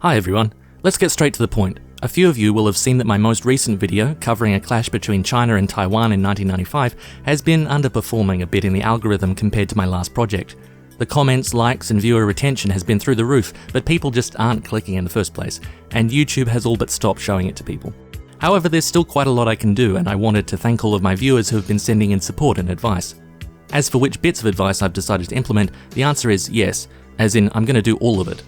Hi everyone, let's get straight to the point. A few of you will have seen that my most recent video, covering a clash between China and Taiwan in 1995, has been underperforming a bit in the algorithm compared to my last project. The comments, likes and viewer retention has been through the roof, but people just aren't clicking in the first place, and YouTube has all but stopped showing it to people. However, there's still quite a lot I can do, and I wanted to thank all of my viewers who have been sending in support and advice. As for which bits of advice I've decided to implement, the answer is yes, as in I'm going to do all of it.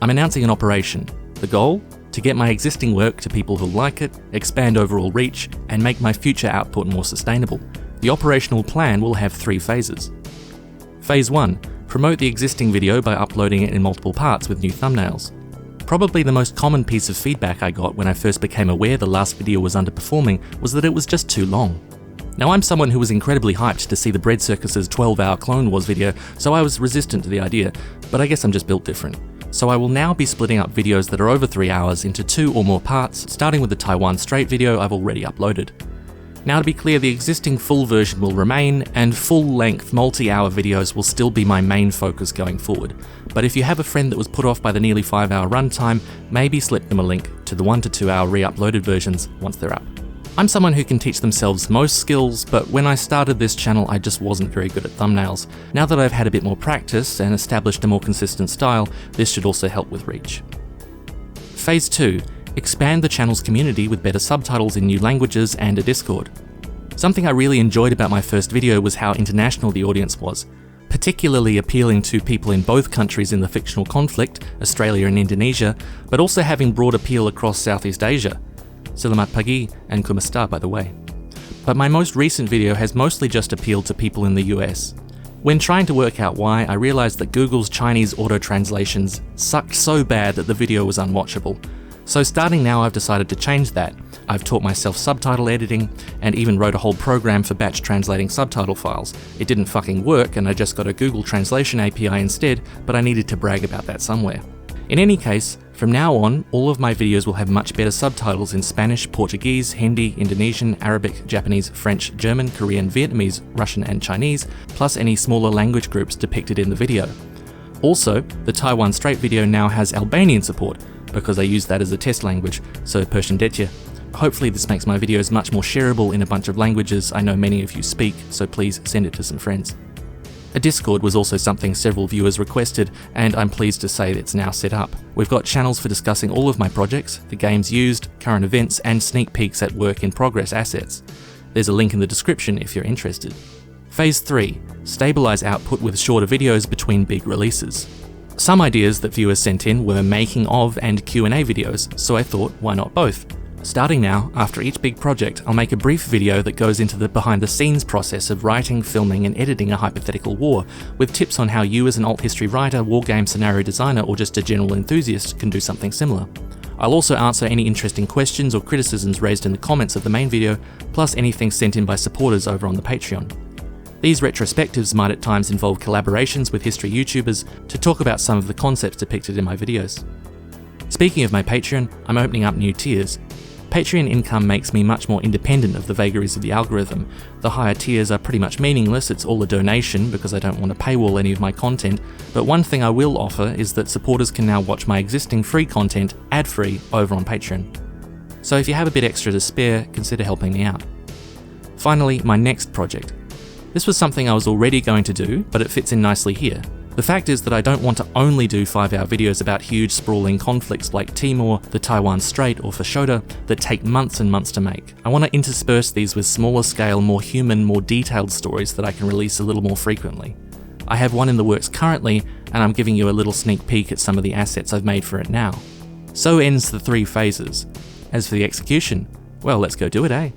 I'm announcing an operation. The goal? To get my existing work to people who like it, expand overall reach, and make my future output more sustainable. The operational plan will have 3 phases. Phase 1. Promote the existing video by uploading it in multiple parts with new thumbnails. Probably the most common piece of feedback I got when I first became aware the last video was underperforming was that it was just too long. Now I'm someone who was incredibly hyped to see the Bread Circus's 12-hour Clone Wars video, so I was resistant to the idea, but I guess I'm just built different. So I will now be splitting up videos that are over 3 hours into 2 or more parts, starting with the Taiwan Strait video I've already uploaded. Now to be clear, the existing full version will remain, and full-length multi-hour videos will still be my main focus going forward. But if you have a friend that was put off by the nearly 5-hour runtime, maybe slip them a link to the 1 to 2 hour re-uploaded versions once they're up. I'm someone who can teach themselves most skills, but when I started this channel I just wasn't very good at thumbnails. Now that I've had a bit more practice and established a more consistent style, this should also help with reach. Phase 2. Expand the channel's community with better subtitles in new languages and a Discord. Something I really enjoyed about my first video was how international the audience was, particularly appealing to people in both countries in the fictional conflict, Australia and Indonesia, but also having broad appeal across Southeast Asia. Selamat pagi and Kumasta, by the way. But my most recent video has mostly just appealed to people in the US. When trying to work out why, I realized that Google's Chinese auto-translations sucked so bad that the video was unwatchable. So starting now I've decided to change that. I've taught myself subtitle editing, and even wrote a whole program for batch translating subtitle files. It didn't fucking work and I just got a Google Translation API instead, but I needed to brag about that somewhere. In any case, from now on, all of my videos will have much better subtitles in Spanish, Portuguese, Hindi, Indonesian, Arabic, Japanese, French, German, Korean, Vietnamese, Russian and Chinese, plus any smaller language groups depicted in the video. Also, the Taiwan Strait video now has Albanian support, because I used that as a test language, so Persian Detya. Hopefully this makes my videos much more shareable in a bunch of languages I know many of you speak, so please send it to some friends. A Discord was also something several viewers requested, and I'm pleased to say it's now set up. We've got channels for discussing all of my projects, the games used, current events, and sneak peeks at work in progress assets. There's a link in the description if you're interested. Phase 3. Stabilize output with shorter videos between big releases. Some ideas that viewers sent in were making of and Q&A videos, so I thought, why not both? Starting now, after each big project, I'll make a brief video that goes into the behind-the-scenes process of writing, filming and editing a hypothetical war, with tips on how you as an alt history writer, wargame scenario designer or just a general enthusiast can do something similar. I'll also answer any interesting questions or criticisms raised in the comments of the main video, plus anything sent in by supporters over on the Patreon. These retrospectives might at times involve collaborations with history YouTubers to talk about some of the concepts depicted in my videos. Speaking of my Patreon, I'm opening up new tiers. Patreon income makes me much more independent of the vagaries of the algorithm. The higher tiers are pretty much meaningless, it's all a donation because I don't want to paywall any of my content, but one thing I will offer is that supporters can now watch my existing free content ad-free over on Patreon. So if you have a bit extra to spare, consider helping me out. Finally, my next project. This was something I was already going to do, but it fits in nicely here. The fact is that I don't want to only do 5-hour videos about huge sprawling conflicts like Timor, the Taiwan Strait or Fashoda that take months and months to make. I want to intersperse these with smaller scale, more human, more detailed stories that I can release a little more frequently. I have one in the works currently, and I'm giving you a little sneak peek at some of the assets I've made for it now. So ends the 3 phases. As for the execution, well, let's go do it, eh?